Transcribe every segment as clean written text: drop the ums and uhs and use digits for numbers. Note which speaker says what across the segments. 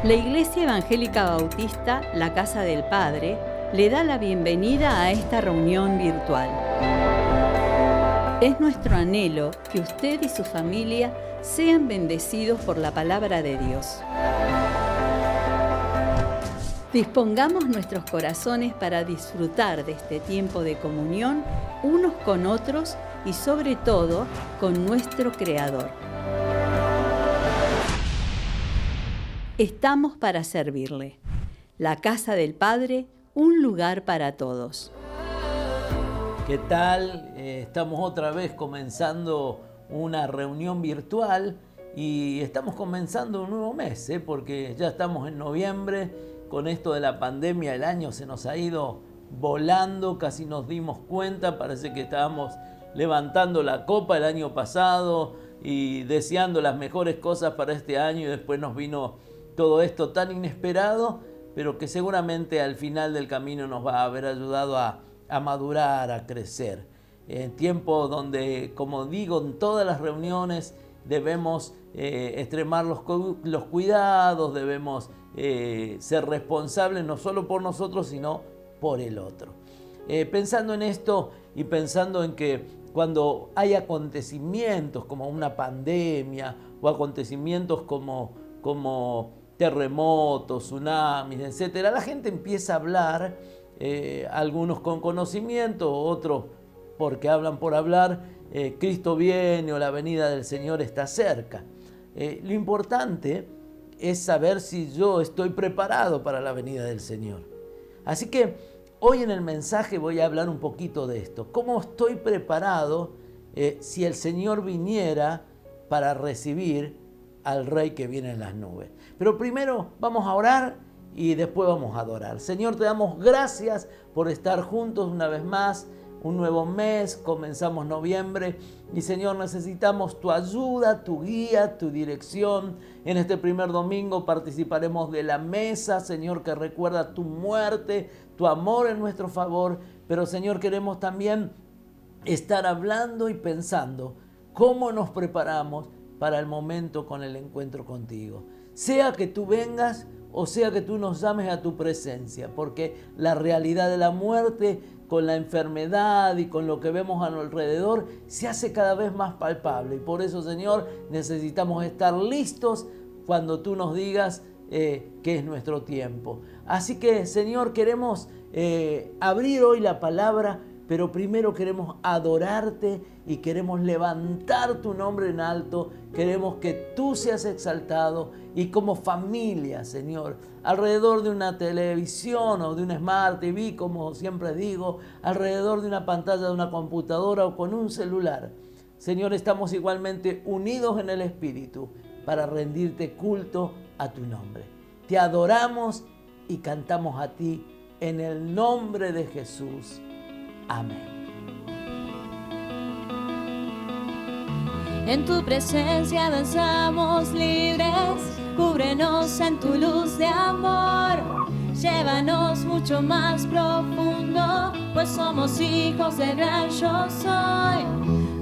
Speaker 1: La Iglesia Evangélica Bautista, la Casa del Padre, le da la bienvenida a esta reunión virtual. Es nuestro anhelo que usted y su familia sean bendecidos por la palabra de Dios. Dispongamos nuestros corazones para disfrutar de este tiempo de comunión unos con otros y sobre todo con nuestro Creador. Estamos para servirle. La Casa del Padre, un lugar para todos.
Speaker 2: ¿Qué tal? Estamos otra vez comenzando una reunión virtual y estamos comenzando un nuevo mes, porque ya estamos en noviembre. Con esto de la pandemia el año se nos ha ido volando, casi nos dimos cuenta, parece que estábamos levantando la copa el año pasado y deseando las mejores cosas para este año y después nos vino todo esto tan inesperado, pero que seguramente al final del camino nos va a haber ayudado a madurar, a crecer. En tiempo donde, como digo, en todas las reuniones debemos extremar los cuidados, debemos ser responsables no solo por nosotros, sino por el otro. Pensando en esto y pensando en que cuando hay acontecimientos como una pandemia o acontecimientos como terremotos, tsunamis, etcétera, la gente empieza a hablar, algunos con conocimiento, otros porque hablan por hablar, Cristo viene o la venida del Señor está cerca. Lo importante es saber si yo estoy preparado para la venida del Señor. Así que hoy en el mensaje voy a hablar un poquito de esto. ¿Cómo estoy preparado si el Señor viniera para recibir al Rey que viene en las nubes? Pero primero vamos a orar y después vamos a adorar. Señor, te damos gracias por estar juntos una vez más. Un nuevo mes, comenzamos noviembre y Señor, necesitamos tu ayuda, tu guía, tu dirección. En este primer domingo participaremos de la mesa, Señor, que recuerda tu muerte, tu amor en nuestro favor. Pero Señor, queremos también estar hablando y pensando cómo nos preparamos para el momento con el encuentro contigo. Sea que tú vengas o sea que tú nos llames a tu presencia, porque la realidad de la muerte con la enfermedad y con lo que vemos a nuestro alrededor se hace cada vez más palpable. Y por eso, Señor, necesitamos estar listos cuando tú nos digas que es nuestro tiempo. Así que, Señor, queremos abrir hoy la palabra, pero primero queremos adorarte y queremos levantar tu nombre en alto. Queremos que tú seas exaltado y como familia, Señor, alrededor de una televisión o de una Smart TV, como siempre digo, alrededor de una pantalla de una computadora o con un celular. Señor, estamos igualmente unidos en el Espíritu para rendirte culto a tu nombre. Te adoramos y cantamos a ti en el nombre de Jesús. Amén.
Speaker 3: En tu presencia danzamos libres, cúbrenos en tu luz de amor. Llévanos mucho más profundo, pues somos hijos del gran yo soy.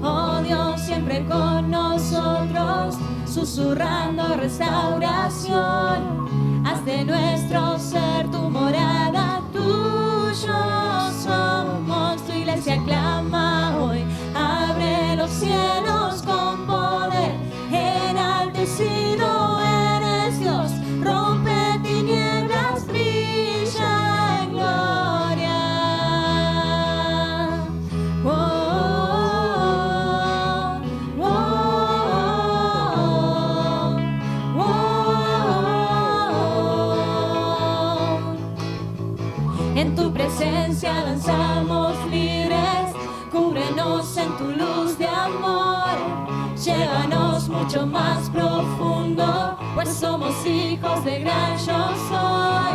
Speaker 3: Oh Dios, siempre con nosotros, susurrando restauración. Haz de nuestro ser tu morada, tuyo somos. Tu iglesia clama hoy, abre los cielos con poder. Enaltecido eres Dios, rompe tinieblas, brilla en gloria. Oh, oh, oh, oh. En tu presencia danzamos libres, cúbrenos en tu luz de amor. Llévanos mucho más profundo, pues somos hijos de gran yo soy.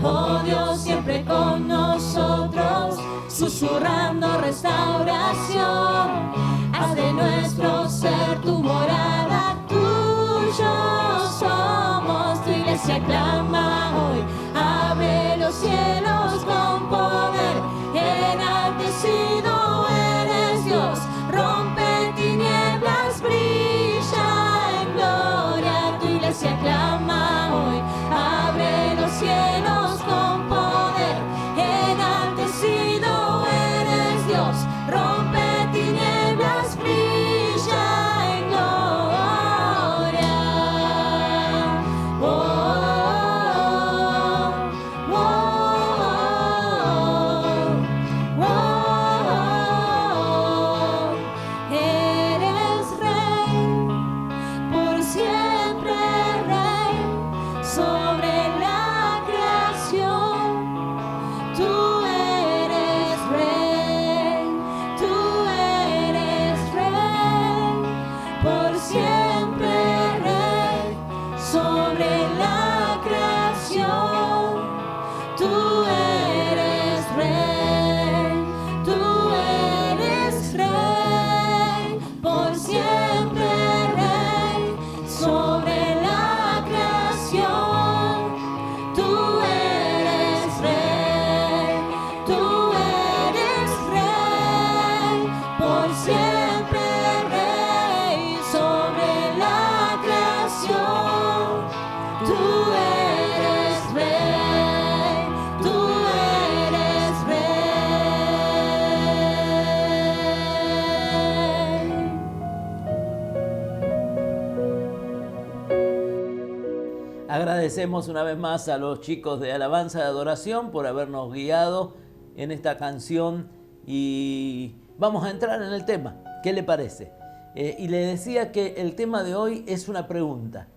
Speaker 3: Oh Dios, siempre con nosotros, susurrando restauración. Haz de nuestro ser tu morada, tuyo somos. Tu iglesia clama hoy, abre los cielos con poder. Enaltecido eres Dios, rompe tinieblas, brilla en gloria. Tu iglesia clama hoy,
Speaker 2: Agradecemos una vez más a los chicos de Alabanza de Adoración por habernos guiado en esta canción y vamos a entrar en el tema. ¿Qué le parece? Y le decía que el tema de hoy es una pregunta.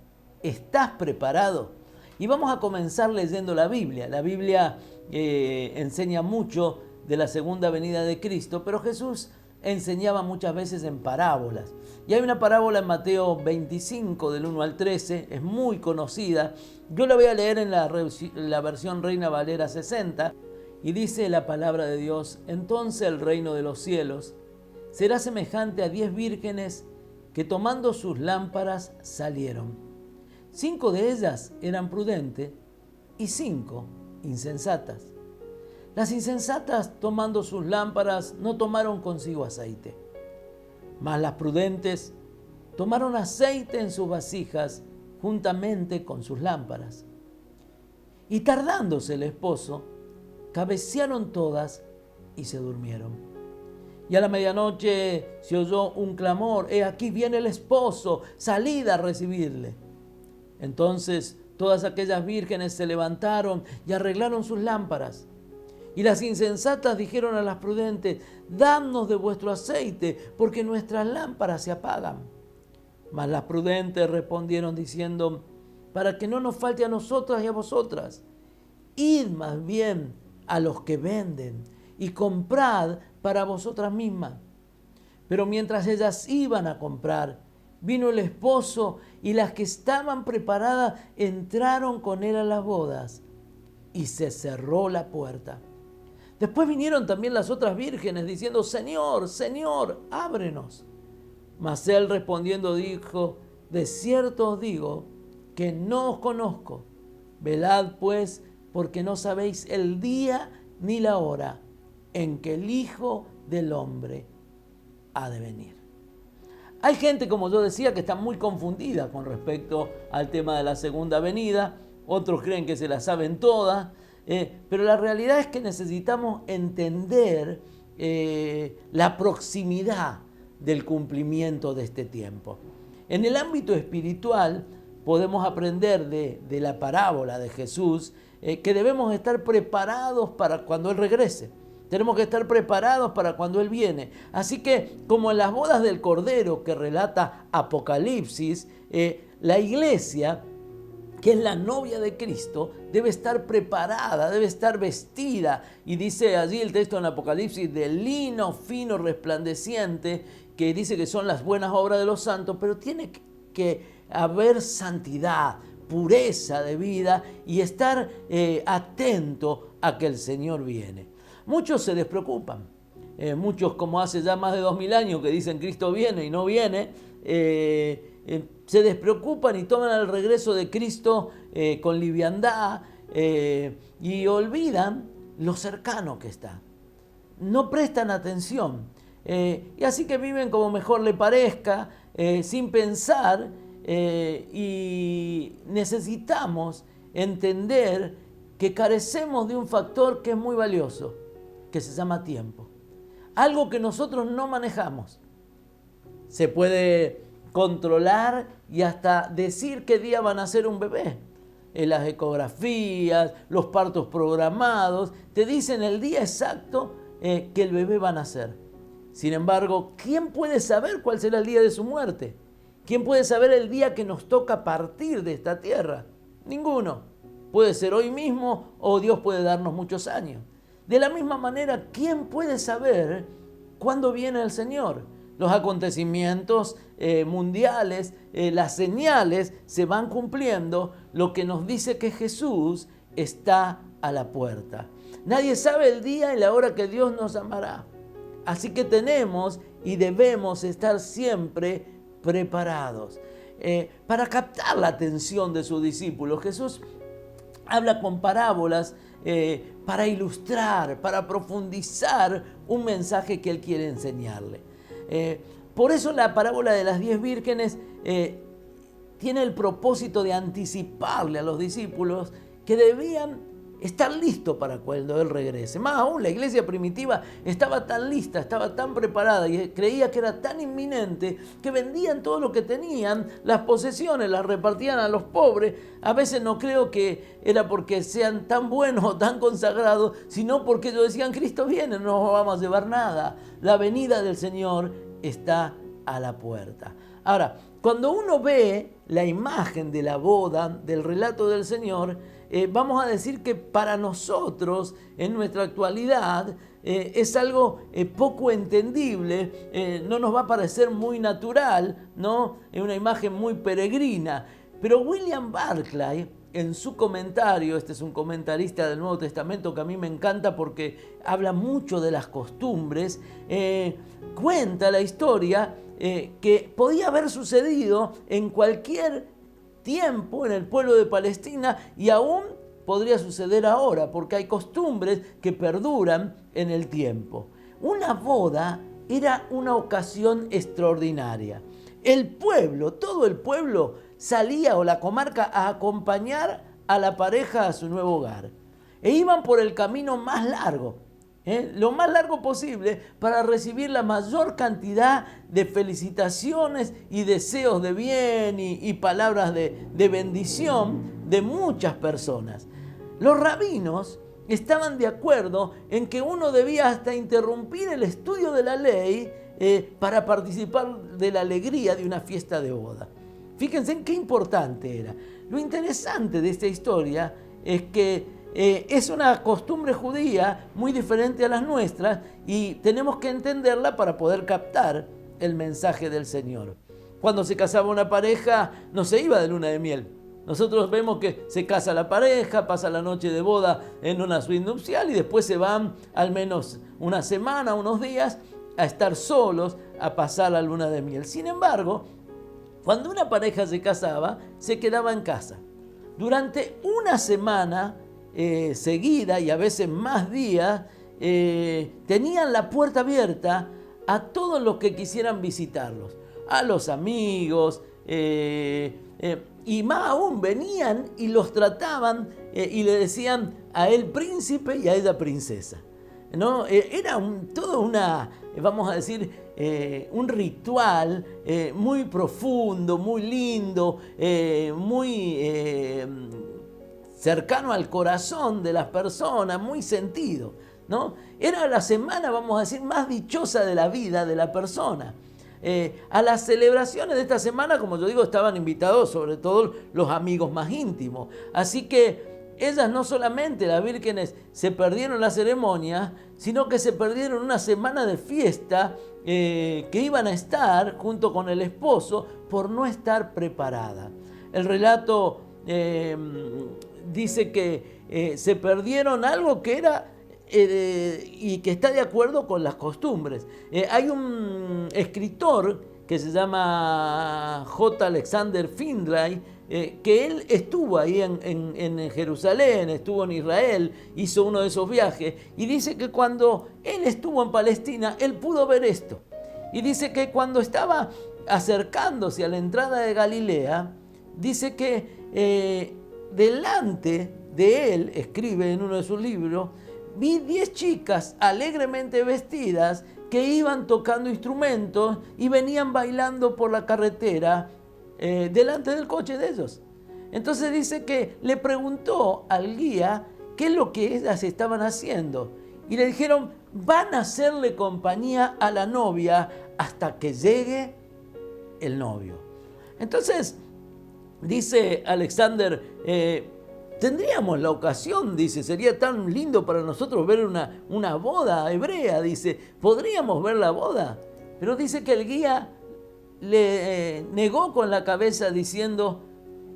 Speaker 2: ¿Estás preparado? Y vamos a comenzar leyendo la Biblia. La Biblia enseña mucho de la segunda venida de Cristo, pero Jesús enseñaba muchas veces en parábolas. Y hay una parábola en Mateo 25, del 1 al 13, es muy conocida. Yo la voy a leer en la versión Reina Valera 60, y dice la palabra de Dios: entonces el reino de los cielos será semejante a 10 vírgenes que tomando sus lámparas salieron. 5 de ellas eran prudentes y 5 insensatas. Las insensatas, tomando sus lámparas, no tomaron consigo aceite, mas las prudentes tomaron aceite en sus vasijas juntamente con sus lámparas. Y tardándose el esposo, cabecearon todas y se durmieron. Y a la medianoche se oyó un clamor: he aquí viene el esposo, salid a recibirle. Entonces todas aquellas vírgenes se levantaron y arreglaron sus lámparas. Y las insensatas dijeron a las prudentes: dadnos de vuestro aceite, porque nuestras lámparas se apagan. Mas las prudentes respondieron diciendo: para que no nos falte a nosotras y a vosotras, id más bien a los que venden y comprad para vosotras mismas. Pero mientras ellas iban a comprar, vino el esposo, y las que estaban preparadas entraron con él a las bodas, y se cerró la puerta. Después vinieron también las otras vírgenes diciendo: Señor, Señor, ábrenos. Mas él respondiendo dijo: de cierto os digo que no os conozco. Velad pues, porque no sabéis el día ni la hora en que el Hijo del Hombre ha de venir. Hay gente, como yo decía, que está muy confundida con respecto al tema de la segunda venida. Otros creen que se la saben todas. Pero la realidad es que necesitamos entender la proximidad del cumplimiento de este tiempo. En el ámbito espiritual podemos aprender de la parábola de Jesús que debemos estar preparados para cuando Él regrese. Tenemos que estar preparados para cuando Él viene. Así que, como en las bodas del Cordero que relata Apocalipsis, la iglesia, que es la novia de Cristo, debe estar preparada, debe estar vestida. Y dice allí el texto en Apocalipsis: de lino fino resplandeciente, que dice que son las buenas obras de los santos, pero tiene que haber santidad, pureza de vida y estar atento a que el Señor viene. Muchos se despreocupan. Muchos, como hace ya más de 2000 años que dicen Cristo viene y no viene, se despreocupan y toman el regreso de Cristo con liviandad y olvidan lo cercano que está. No prestan atención y así que viven como mejor le parezca, sin pensar, y necesitamos entender que carecemos de un factor que es muy valioso, que se llama tiempo. Algo que nosotros no manejamos. Se puede controlar y hasta decir qué día van a nacer un bebé. En las ecografías, los partos programados, te dicen el día exacto que el bebé va a nacer. Sin embargo, ¿quién puede saber cuál será el día de su muerte? ¿Quién puede saber el día que nos toca partir de esta tierra? Ninguno. Puede ser hoy mismo o Dios puede darnos muchos años. De la misma manera, ¿quién puede saber cuándo viene el Señor? Los acontecimientos mundiales, las señales se van cumpliendo, lo que nos dice que Jesús está a la puerta. Nadie sabe el día y la hora que Dios nos llamará. Así que tenemos y debemos estar siempre preparados para captar la atención de sus discípulos. Jesús habla con parábolas para ilustrar, para profundizar un mensaje que Él quiere enseñarle. Por eso la parábola de las 10 vírgenes tiene el propósito de anticiparle a los discípulos que debían estar listo para cuando Él regrese. Más aún, la iglesia primitiva estaba tan lista, estaba tan preparada y creía que era tan inminente que vendían todo lo que tenían, las posesiones las repartían a los pobres. A veces no creo que era porque sean tan buenos o tan consagrados, sino porque ellos decían: Cristo viene, no nos vamos a llevar nada. La venida del Señor está a la puerta. Ahora, cuando uno ve la imagen de la boda, del relato del Señor, vamos a decir que para nosotros, en nuestra actualidad, es algo poco entendible, no nos va a parecer muy natural, ¿no? Es una imagen muy peregrina. Pero William Barclay, en su comentario, este es un comentarista del Nuevo Testamento que a mí me encanta porque habla mucho de las costumbres, cuenta la historia que podía haber sucedido en cualquier tiempo en el pueblo de Palestina y aún podría suceder ahora, porque hay costumbres que perduran en el tiempo. Una boda era una ocasión extraordinaria. El pueblo, todo el pueblo, salía, o la comarca, a acompañar a la pareja a su nuevo hogar. E iban por el camino más largo, lo más largo posible, para recibir la mayor cantidad de felicitaciones y deseos de bien y palabras de bendición de muchas personas. Los rabinos estaban de acuerdo en que uno debía hasta interrumpir el estudio de la ley para participar de la alegría de una fiesta de boda. Fíjense en qué importante era. Lo interesante de esta historia es que es una costumbre judía muy diferente a las nuestras y tenemos que entenderla para poder captar el mensaje del Señor. Cuando se casaba una pareja, no se iba de luna de miel. Nosotros vemos que se casa la pareja, pasa la noche de boda en una suite nupcial y después se van al menos una semana, unos días, a estar solos, a pasar la luna de miel. Sin embargo, cuando una pareja se casaba, se quedaba en casa. Durante una semana seguida y a veces más días, tenían la puerta abierta a todos los que quisieran visitarlos, a los amigos, y más aún venían y los trataban y le decían a él príncipe y a ella princesa, ¿no? Era todo una, vamos a decir, un ritual muy profundo, muy lindo, muy cercano al corazón de las personas, muy sentido, ¿no? Era la semana, vamos a decir, más dichosa de la vida de la persona. A las celebraciones de esta semana, como yo digo, estaban invitados sobre todo los amigos más íntimos. Así que ellas no solamente, las vírgenes, se perdieron la ceremonia, sino que se perdieron una semana de fiesta que iban a estar junto con el esposo por no estar preparada. El relato dice que se perdieron algo que era y que está de acuerdo con las costumbres. Hay un escritor que se llama J. Alexander Findlay, que él estuvo ahí en Jerusalén, estuvo en Israel, hizo uno de esos viajes, y dice que cuando él estuvo en Palestina, él pudo ver esto. Y dice que cuando estaba acercándose a la entrada de Galilea, dice que delante de él, escribe en uno de sus libros, vi 10 chicas alegremente vestidas que iban tocando instrumentos y venían bailando por la carretera delante del coche de ellos. Entonces dice que le preguntó al guía qué es lo que ellas estaban haciendo. Y le dijeron: van a hacerle compañía a la novia hasta que llegue el novio. Entonces, dice Alexander, tendríamos la ocasión, dice, sería tan lindo para nosotros ver una boda hebrea, dice, podríamos ver la boda. Pero dice que el guía le negó con la cabeza diciendo: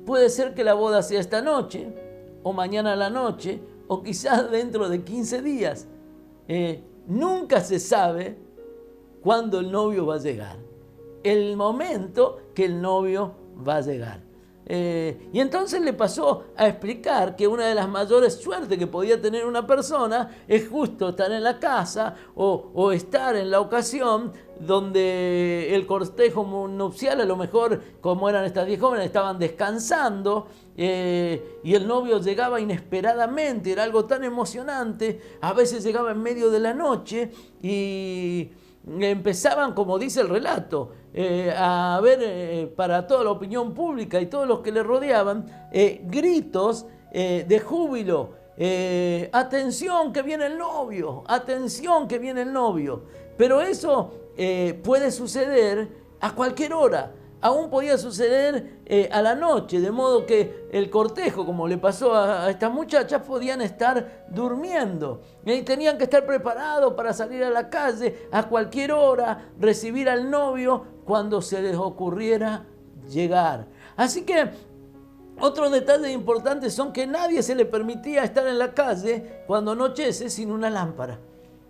Speaker 2: puede ser que la boda sea esta noche, o mañana a la noche, o quizás dentro de 15 días. Nunca se sabe cuándo el novio va a llegar, el momento que el novio va a llegar. Y entonces le pasó a explicar que una de las mayores suertes que podía tener una persona es justo estar en la casa o estar en la ocasión donde el cortejo nupcial, a lo mejor, como eran estas 10 jóvenes, estaban descansando y el novio llegaba inesperadamente, era algo tan emocionante, a veces llegaba en medio de la noche y empezaban, como dice el relato, a ver para toda la opinión pública y todos los que le rodeaban, gritos de júbilo. Atención que viene el novio, atención que viene el novio. Pero eso puede suceder a cualquier hora. Aún podía suceder a la noche, de modo que el cortejo, como le pasó a estas muchachas, podían estar durmiendo. Y tenían que estar preparados para salir a la calle a cualquier hora, recibir al novio cuando se les ocurriera llegar. Así que otros detalles importantes son que nadie se le permitía estar en la calle cuando anochece sin una lámpara.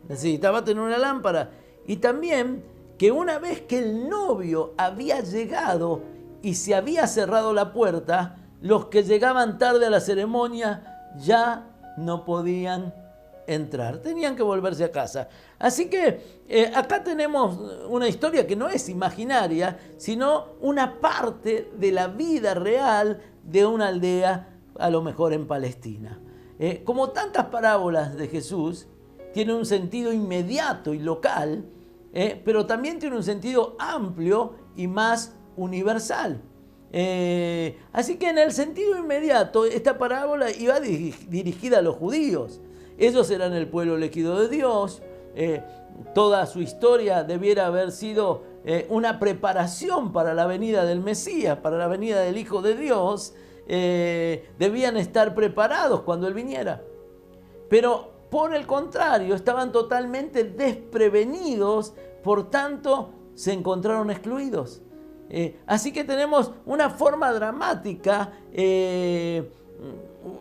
Speaker 2: Necesitaba tener una lámpara. Y también que una vez que el novio había llegado y se había cerrado la puerta, los que llegaban tarde a la ceremonia ya no podían entrar, tenían que volverse a casa. Así que acá tenemos una historia que no es imaginaria, sino una parte de la vida real de una aldea, a lo mejor en Palestina. Como tantas parábolas de Jesús, tiene un sentido inmediato y local, pero también tiene un sentido amplio y más universal. Así que en el sentido inmediato, esta parábola iba dirigida a los judíos. Ellos eran el pueblo elegido de Dios. Toda su historia debiera haber sido una preparación para la venida del Mesías, para la venida del Hijo de Dios. Debían estar preparados cuando Él viniera. Pero por el contrario, estaban totalmente desprevenidos, por tanto, se encontraron excluidos. Así que tenemos una forma dramática,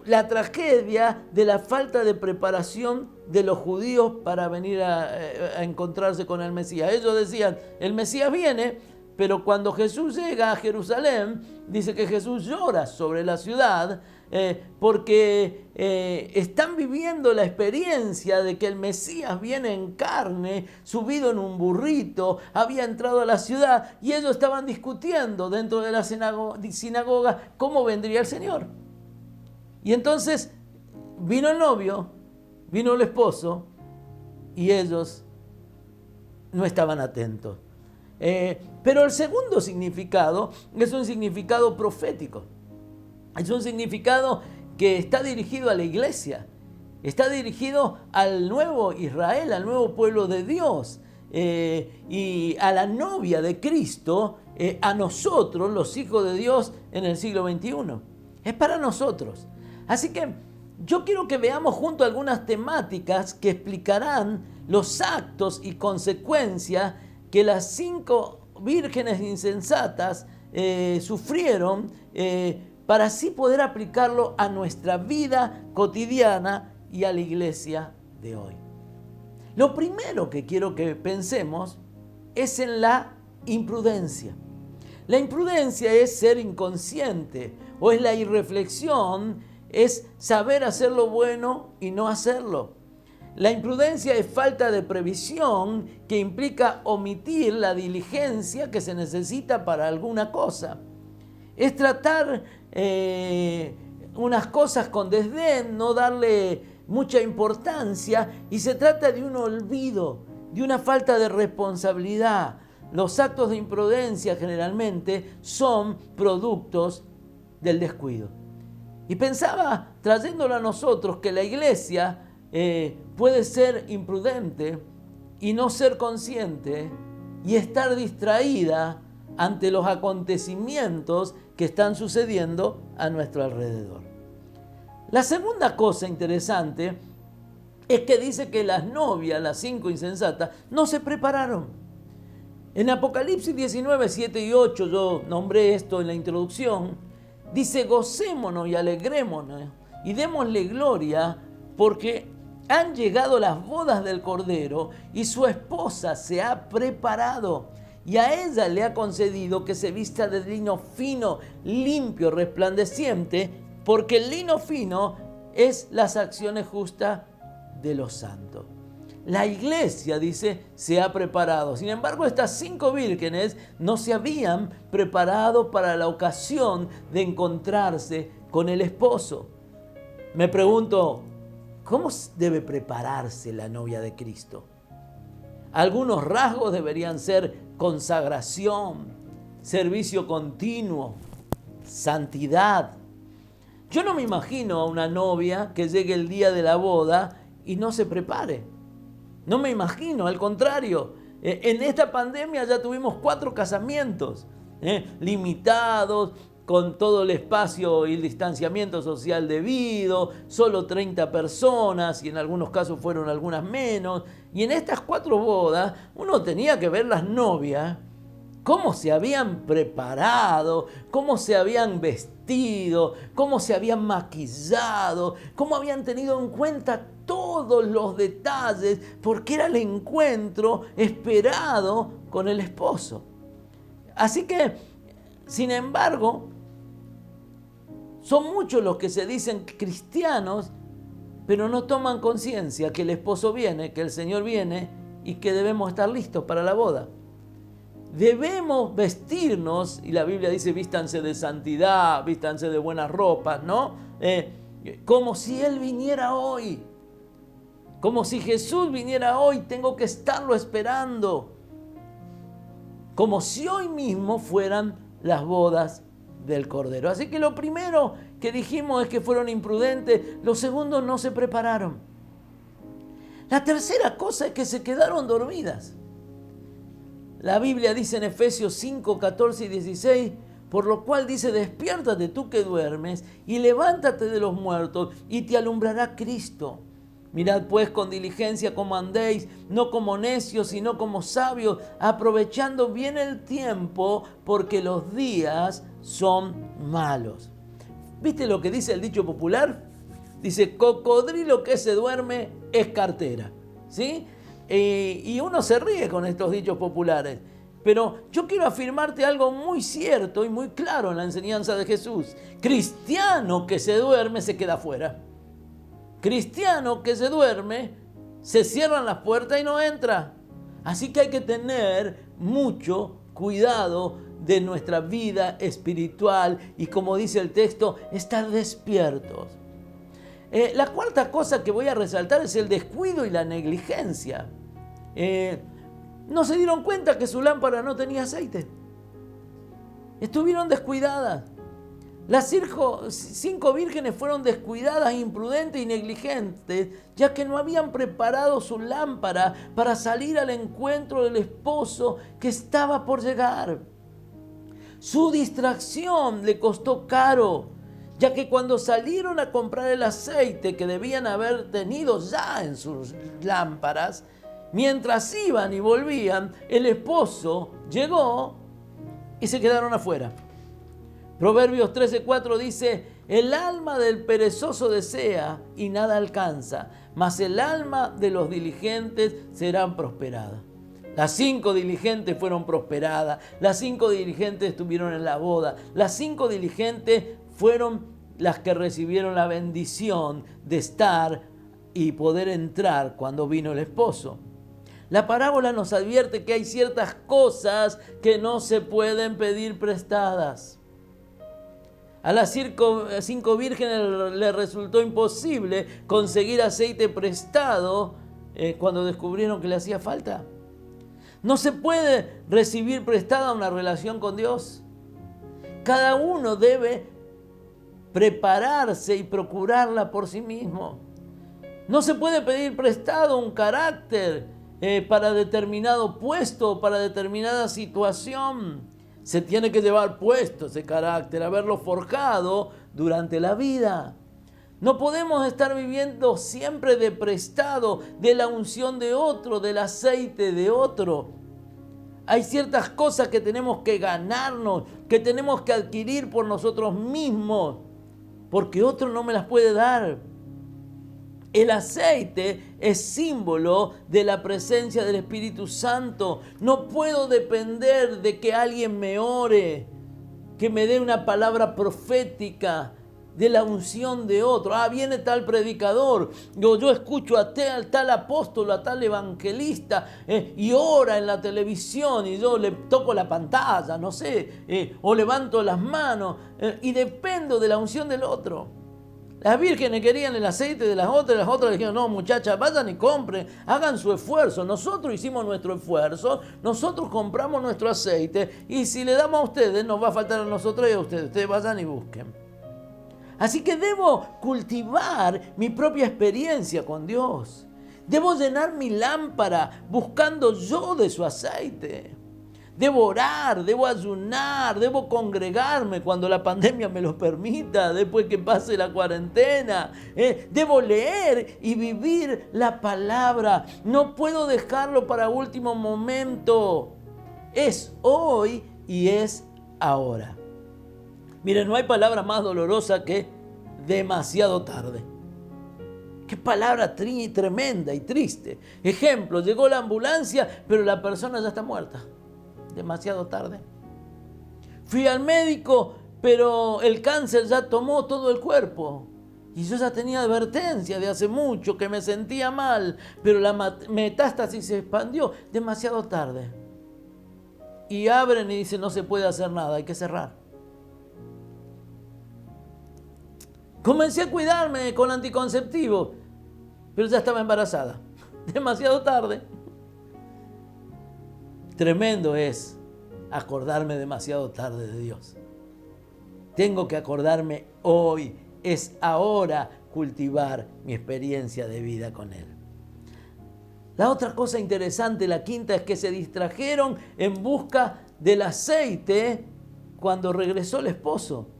Speaker 2: la tragedia de la falta de preparación de los judíos para venir a encontrarse con el Mesías. Ellos decían, el Mesías viene, pero cuando Jesús llega a Jerusalén, dice que Jesús llora sobre la ciudad, porque están viviendo la experiencia de que el Mesías viene en carne, subido en un burrito, había entrado a la ciudad y ellos estaban discutiendo dentro de la sinagoga cómo vendría el Señor. Y entonces vino el novio, vino el esposo y ellos no estaban atentos. Pero el segundo significado es un significado profético. Es un significado que está dirigido a la iglesia, está dirigido al nuevo Israel, al nuevo pueblo de Dios y a la novia de Cristo, a nosotros, los hijos de Dios en el siglo XXI. Es para nosotros. Así que yo quiero que veamos junto algunas temáticas que explicarán los actos y consecuencias que las 5 vírgenes insensatas sufrieron para así poder aplicarlo a nuestra vida cotidiana y a la iglesia de hoy. Lo primero que quiero que pensemos es en la imprudencia. La imprudencia es ser inconsciente o es la irreflexión, es saber hacer lo bueno y no hacerlo. La imprudencia es falta de previsión que implica omitir la diligencia que se necesita para alguna cosa. Es tratar unas cosas con desdén, no darle mucha importancia y se trata de un olvido, de una falta de responsabilidad. Los actos de imprudencia generalmente son productos del descuido. Y pensaba, trayéndolo a nosotros, que la iglesia puede ser imprudente y no ser consciente y estar distraída ante los acontecimientos que están sucediendo a nuestro alrededor. La segunda cosa interesante es que dice que las novias, las 5 insensatas, no se prepararon. En Apocalipsis 19, 7 y 8, yo nombré esto en la introducción, dice: gocémonos y alegrémonos y démosle gloria porque han llegado las bodas del Cordero y su esposa se ha preparado. y a ella le ha concedido que se vista de lino fino, limpio, resplandeciente, porque el lino fino es las acciones justas de los santos. La iglesia, dice, se ha preparado. Sin embargo, estas 5 vírgenes no se habían preparado para la ocasión de encontrarse con el esposo. Me pregunto, ¿cómo debe prepararse la novia de Cristo? Algunos rasgos deberían ser consagración, servicio continuo, santidad. Yo no me imagino a una novia que llegue el día de la boda y no se prepare. No me imagino, al contrario. En esta pandemia ya tuvimos 4 casamientos, limitados, con todo el espacio y el distanciamiento social debido, solo 30 personas y en algunos casos fueron algunas menos. Y en estas 4 bodas uno tenía que ver las novias, cómo se habían preparado, cómo se habían vestido, cómo se habían maquillado, cómo habían tenido en cuenta todos los detalles, porque era el encuentro esperado con el esposo. Así que, sin embargo, son muchos los que se dicen cristianos, pero no toman conciencia que el esposo viene, que el Señor viene y que debemos estar listos para la boda. Debemos vestirnos, y la Biblia dice vístanse de santidad, vístanse de buenas ropas, ¿no? Como si Él viniera hoy. Como si Jesús viniera hoy, tengo que estarlo esperando. Como si hoy mismo fueran las bodas del Cordero. Así que lo primero que dijimos es que fueron imprudentes. Lo segundo, no se prepararon. La tercera cosa es que se quedaron dormidas. La Biblia dice en Efesios 5, 14 y 16, por lo cual dice, despiértate tú que duermes y levántate de los muertos y te alumbrará Cristo. Mirad pues con diligencia cómo andéis, no como necios, sino como sabios, aprovechando bien el tiempo, porque los días son malos. ¿Viste lo que dice el dicho popular? Dice, cocodrilo que se duerme es cartera. ¿Sí? Y uno se ríe con estos dichos populares. Pero yo quiero afirmarte algo muy cierto y muy claro en la enseñanza de Jesús. Cristiano que se duerme se queda afuera. Cristiano que se duerme, se cierran las puertas y no entra. Así que hay que tener mucho cuidado de nuestra vida espiritual y, como dice el texto, estar despiertos. La cuarta cosa que voy a resaltar es el descuido y la negligencia. No se dieron cuenta que su lámpara no tenía aceite. Estuvieron descuidadas. Las 5 vírgenes fueron descuidadas, imprudentes y negligentes, ya que no habían preparado su lámpara para salir al encuentro del esposo que estaba por llegar. Su distracción le costó caro, ya que cuando salieron a comprar el aceite que debían haber tenido ya en sus lámparas, mientras iban y volvían, el esposo llegó y se quedaron afuera. Proverbios 13:4 dice, el alma del perezoso desea y nada alcanza, mas el alma de los diligentes serán prosperadas. Las 5 diligentes fueron prosperadas, las 5 diligentes estuvieron en la boda, las 5 diligentes fueron las que recibieron la bendición de estar y poder entrar cuando vino el esposo. La parábola nos advierte que hay ciertas cosas que no se pueden pedir prestadas. A las 5 vírgenes les resultó imposible conseguir aceite prestado cuando descubrieron que le hacía falta. No se puede recibir prestada una relación con Dios. Cada uno debe prepararse y procurarla por sí mismo. No se puede pedir prestado un carácter para determinado puesto, para determinada situación. Se tiene que llevar puesto ese carácter, haberlo forjado durante la vida. No podemos estar viviendo siempre de prestado, de la unción de otro, del aceite de otro. Hay ciertas cosas que tenemos que ganarnos, que tenemos que adquirir por nosotros mismos, porque otro no me las puede dar. El aceite es símbolo de la presencia del Espíritu Santo. No puedo depender de que alguien me ore, que me dé una palabra profética, de la unción de otro. Viene tal predicador, yo escucho a tal apóstol, a tal evangelista, y ora en la televisión y yo le toco la pantalla, no sé, o levanto las manos, y dependo de la unción del otro. Las vírgenes querían el aceite de las otras le dijeron, no muchachas, vayan y compren, hagan su esfuerzo. Nosotros hicimos nuestro esfuerzo, nosotros compramos nuestro aceite, y si le damos a ustedes, nos va a faltar a nosotros y a ustedes vayan y busquen. Así que debo cultivar mi propia experiencia con Dios. Debo llenar mi lámpara buscando yo de su aceite. Debo orar, debo ayunar, debo congregarme cuando la pandemia me lo permita, después que pase la cuarentena. Debo leer y vivir la palabra. No puedo dejarlo para último momento. Es hoy y es ahora. Miren, no hay palabra más dolorosa que demasiado tarde. Qué palabra tremenda y triste. Ejemplo, llegó la ambulancia, pero la persona ya está muerta. Demasiado tarde. Fui al médico, pero el cáncer ya tomó todo el cuerpo. Y yo ya tenía advertencia de hace mucho que me sentía mal, pero la metástasis se expandió. Demasiado tarde. Y abren y dicen, no se puede hacer nada, hay que cerrar. Comencé a cuidarme con anticonceptivo, pero ya estaba embarazada. Demasiado tarde. Tremendo es acordarme demasiado tarde de Dios. Tengo que acordarme hoy. Es ahora cultivar mi experiencia de vida con Él. La otra cosa interesante, la quinta, es que se distrajeron en busca del aceite cuando regresó el esposo.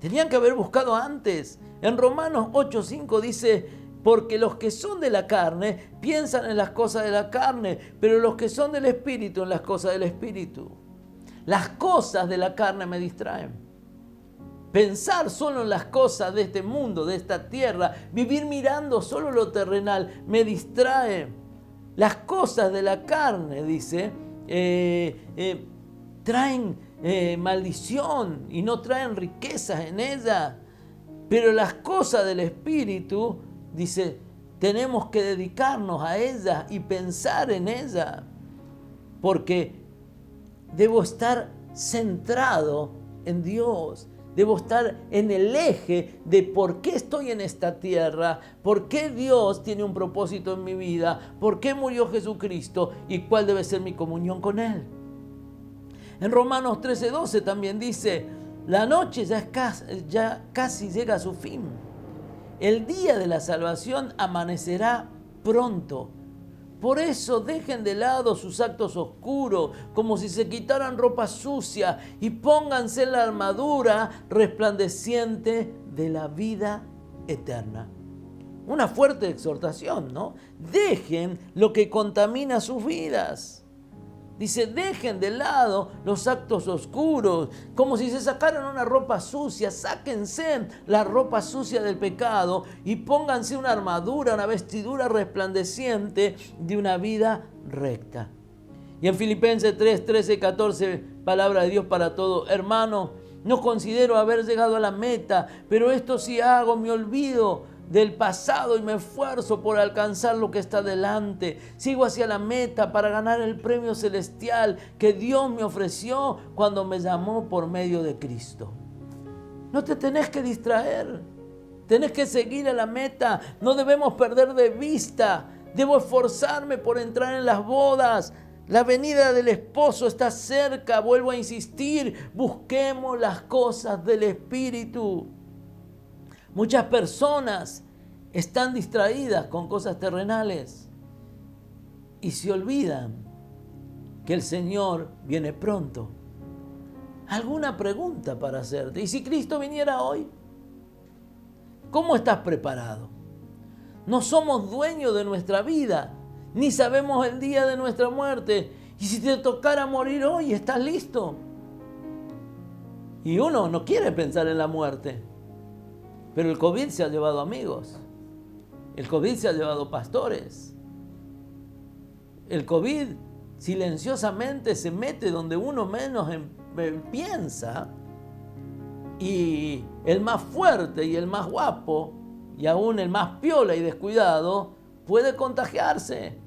Speaker 2: Tenían que haber buscado antes. En Romanos 8:5 dice, porque los que son de la carne piensan en las cosas de la carne, pero los que son del Espíritu en las cosas del Espíritu. Las cosas de la carne me distraen. Pensar solo en las cosas de este mundo, de esta tierra, vivir mirando solo lo terrenal, me distrae. Las cosas de la carne, dice, traen maldición y no traen riquezas en ella. Pero las cosas del Espíritu, dice, tenemos que dedicarnos a ellas y pensar en ellas. Porque debo estar centrado en Dios. Debo estar en el eje de por qué estoy en esta tierra, por qué Dios tiene un propósito en mi vida, por qué murió Jesucristo y cuál debe ser mi comunión con Él. En Romanos 13:12 también dice, la noche ya casi llega a su fin. El día de la salvación amanecerá pronto. Por eso dejen de lado sus actos oscuros, como si se quitaran ropa sucia, y pónganse la armadura resplandeciente de la vida eterna. Una fuerte exhortación, ¿no? Dejen lo que contamina sus vidas. Dice, dejen de lado los actos oscuros, como si se sacaran una ropa sucia. Sáquense la ropa sucia del pecado y pónganse una armadura, una vestidura resplandeciente de una vida recta. Y en Filipenses 3:13-14, palabra de Dios para todo. Hermano, no considero haber llegado a la meta, pero esto sí hago, me olvido del pasado y me esfuerzo por alcanzar lo que está delante. Sigo hacia la meta para ganar el premio celestial que Dios me ofreció cuando me llamó por medio de Cristo. No te tenés que distraer. Tenés que seguir a la meta. No debemos perder de vista. Debo esforzarme por entrar en las bodas. La venida del esposo está cerca. Vuelvo a insistir. Busquemos las cosas del Espíritu. Muchas personas están distraídas con cosas terrenales y se olvidan que el Señor viene pronto. ¿Alguna pregunta para hacerte? ¿Y si Cristo viniera hoy? ¿Cómo estás preparado? No somos dueños de nuestra vida, ni sabemos el día de nuestra muerte. Y si te tocara morir hoy, ¿estás listo? Y uno no quiere pensar en la muerte. Pero el COVID se ha llevado amigos. El COVID se ha llevado pastores. El COVID silenciosamente se mete donde uno menos piensa, y el más fuerte y el más guapo y aún el más piola y descuidado puede contagiarse.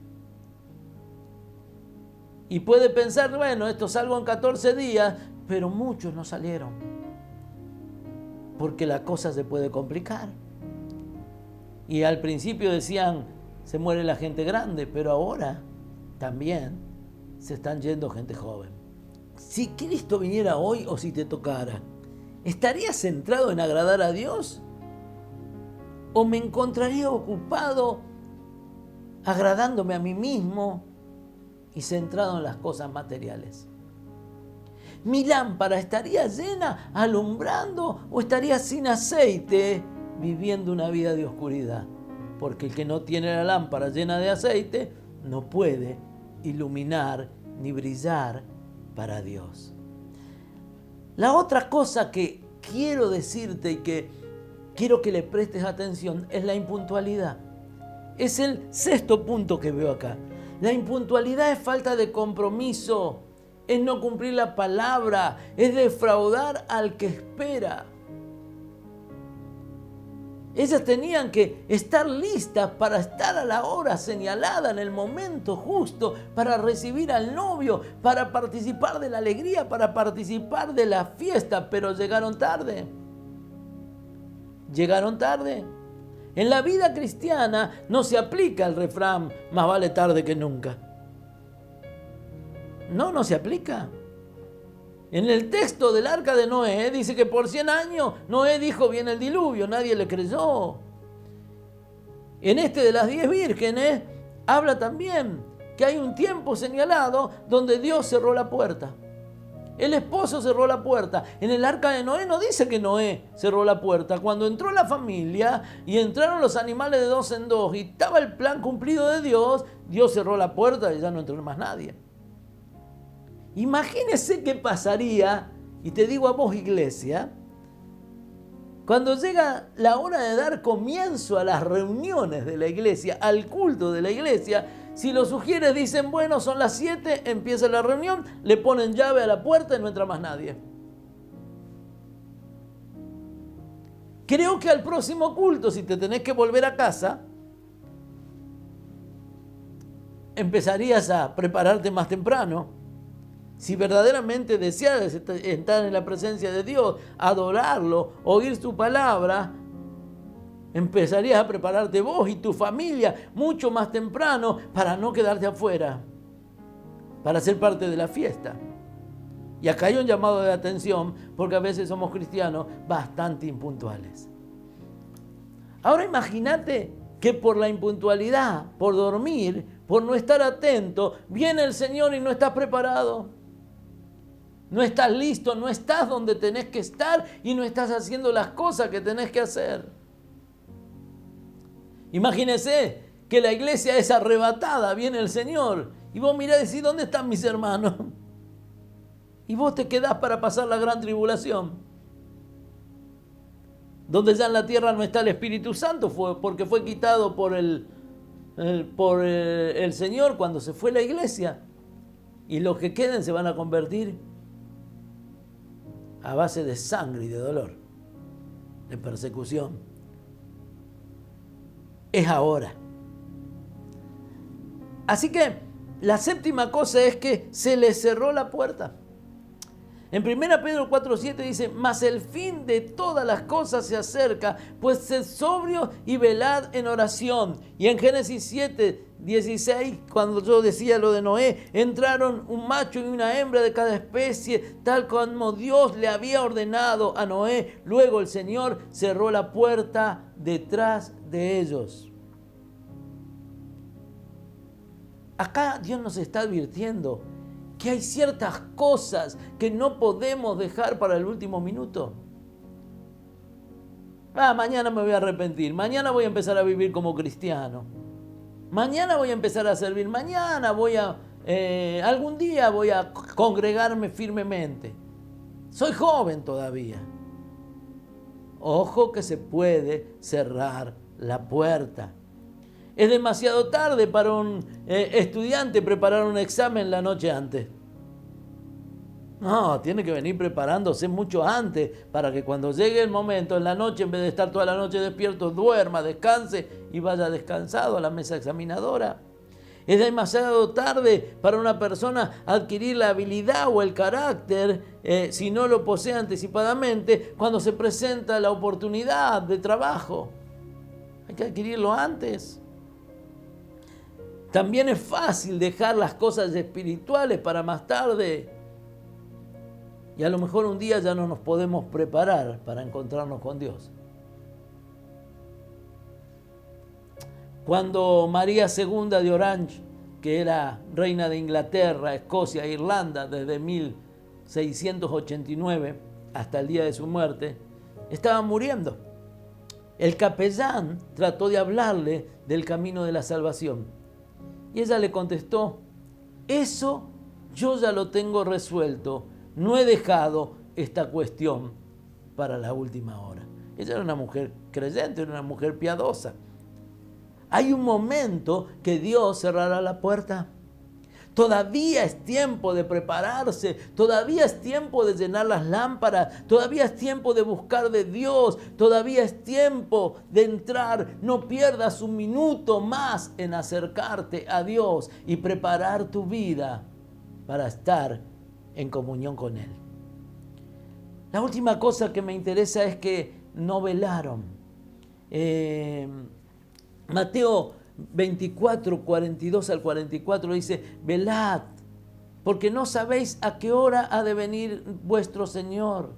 Speaker 2: Y puede pensar, bueno, esto salgo en 14 días, pero muchos no salieron. Porque la cosa se puede complicar. Y al principio decían, se muere la gente grande, pero ahora también se están yendo gente joven. Si Cristo viniera hoy o si te tocara, ¿estarías centrado en agradar a Dios? ¿O me encontraría ocupado agradándome a mí mismo y centrado en las cosas materiales? ¿Mi lámpara estaría llena, alumbrando, o estaría sin aceite, viviendo una vida de oscuridad? Porque el que no tiene la lámpara llena de aceite no puede iluminar ni brillar para Dios. La otra cosa que quiero decirte y que quiero que le prestes atención es la impuntualidad. Es el sexto punto que veo acá. La impuntualidad es falta de compromiso, es no cumplir la palabra, es defraudar al que espera. Ellas tenían que estar listas para estar a la hora señalada, en el momento justo, para recibir al novio, para participar de la alegría, para participar de la fiesta, pero llegaron tarde. Llegaron tarde. En la vida cristiana no se aplica el refrán, más vale tarde que nunca. No se aplica. En el texto del arca de Noé dice que por 100 años Noé dijo viene el diluvio, nadie le creyó. En este de las 10 vírgenes habla también que hay un tiempo señalado donde Dios cerró la puerta. El esposo cerró la puerta. En el arca de Noé no dice que Noé cerró la puerta. Cuando entró la familia y entraron los animales de 2 en 2 y estaba el plan cumplido de Dios, Dios cerró la puerta y ya no entró más nadie. Imagínese qué pasaría, y te digo a vos, iglesia, cuando llega la hora de dar comienzo a las reuniones de la iglesia, al culto de la iglesia. Si los sugieres dicen, bueno, son las 7, empieza la reunión, le ponen llave a la puerta y no entra más nadie. Creo que al próximo culto, si te tenés que volver a casa, empezarías a prepararte más temprano. Si verdaderamente deseas estar en la presencia de Dios, adorarlo, oír su palabra, empezarías a prepararte vos y tu familia mucho más temprano para no quedarte afuera, para ser parte de la fiesta. Y acá hay un llamado de atención porque a veces somos cristianos bastante impuntuales. Ahora imagínate que por la impuntualidad, por dormir, por no estar atento, viene el Señor y no estás preparado. No estás listo, no estás donde tenés que estar y no estás haciendo las cosas que tenés que hacer. Imagínese que la iglesia es arrebatada, viene el Señor y vos mirás y decís, ¿dónde están mis hermanos? Y vos te quedás para pasar la gran tribulación. Donde ya en la tierra no está el Espíritu Santo, porque fue quitado por el Señor cuando se fue la iglesia. Y los que queden se van a convertir a base de sangre y de dolor, de persecución. Es ahora. Así que la séptima cosa es que se le cerró la puerta. En 1 Pedro 4:7 dice, mas el fin de todas las cosas se acerca, pues sed sobrios y velad en oración. Y en Génesis 7:16, cuando yo decía lo de Noé, entraron un macho y una hembra de cada especie, tal como Dios le había ordenado a Noé. Luego el Señor cerró la puerta detrás de ellos. Acá Dios nos está advirtiendo que hay ciertas cosas que no podemos dejar para el último minuto. Mañana me voy a arrepentir, mañana voy a empezar a vivir como cristiano, mañana voy a empezar a servir, mañana algún día voy a congregarme firmemente. Soy joven todavía. Ojo que se puede cerrar la puerta. Es demasiado tarde para un estudiante preparar un examen la noche antes. No, tiene que venir preparándose mucho antes para que cuando llegue el momento en la noche, en vez de estar toda la noche despierto, duerma, descanse y vaya descansado a la mesa examinadora. Es demasiado tarde para una persona adquirir la habilidad o el carácter, si no lo posee anticipadamente, cuando se presenta la oportunidad de trabajo. Hay que adquirirlo antes. También es fácil dejar las cosas espirituales para más tarde. Y a lo mejor un día ya no nos podemos preparar para encontrarnos con Dios. Cuando María II de Orange, que era reina de Inglaterra, Escocia e Irlanda desde 1689 hasta el día de su muerte, estaba muriendo, el capellán trató de hablarle del camino de la salvación. Y ella le contestó: eso yo ya lo tengo resuelto, no he dejado esta cuestión para la última hora. Ella era una mujer creyente, era una mujer piadosa. Hay un momento que Dios cerrará la puerta. Todavía es tiempo de prepararse, todavía es tiempo de llenar las lámparas, todavía es tiempo de buscar de Dios, todavía es tiempo de entrar. No pierdas un minuto más en acercarte a Dios y preparar tu vida para estar en comunión con Él. La última cosa que me interesa es que no velaron. Mateo 24, 42 al 44 dice: velad, porque no sabéis a qué hora ha de venir vuestro Señor.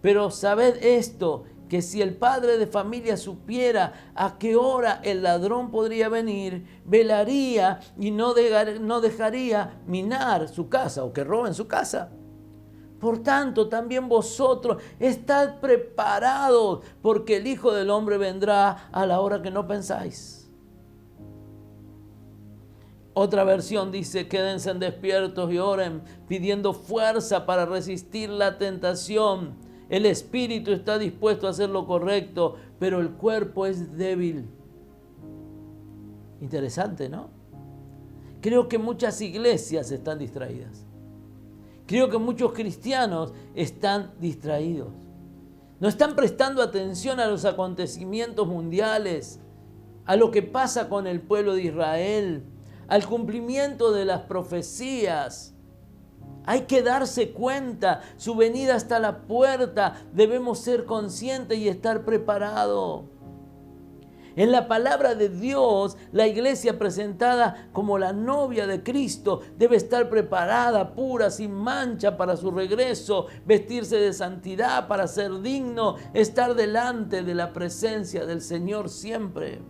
Speaker 2: Pero sabed esto, que si el padre de familia supiera a qué hora el ladrón podría venir, velaría y no dejaría minar su casa o que roben su casa. Por tanto, también vosotros estad preparados, porque el Hijo del Hombre vendrá a la hora que no pensáis. Otra versión dice: quédense despiertos y oren, pidiendo fuerza para resistir la tentación. El espíritu está dispuesto a hacer lo correcto, pero el cuerpo es débil. Interesante, ¿no? Creo que muchas iglesias están distraídas. Creo que muchos cristianos están distraídos. No están prestando atención a los acontecimientos mundiales, a lo que pasa con el pueblo de Israel, al cumplimiento de las profecías. Hay que darse cuenta, su venida está a la puerta, debemos ser conscientes y estar preparados. En la palabra de Dios, la iglesia presentada como la novia de Cristo debe estar preparada, pura, sin mancha para su regreso, vestirse de santidad para ser digno, estar delante de la presencia del Señor siempre.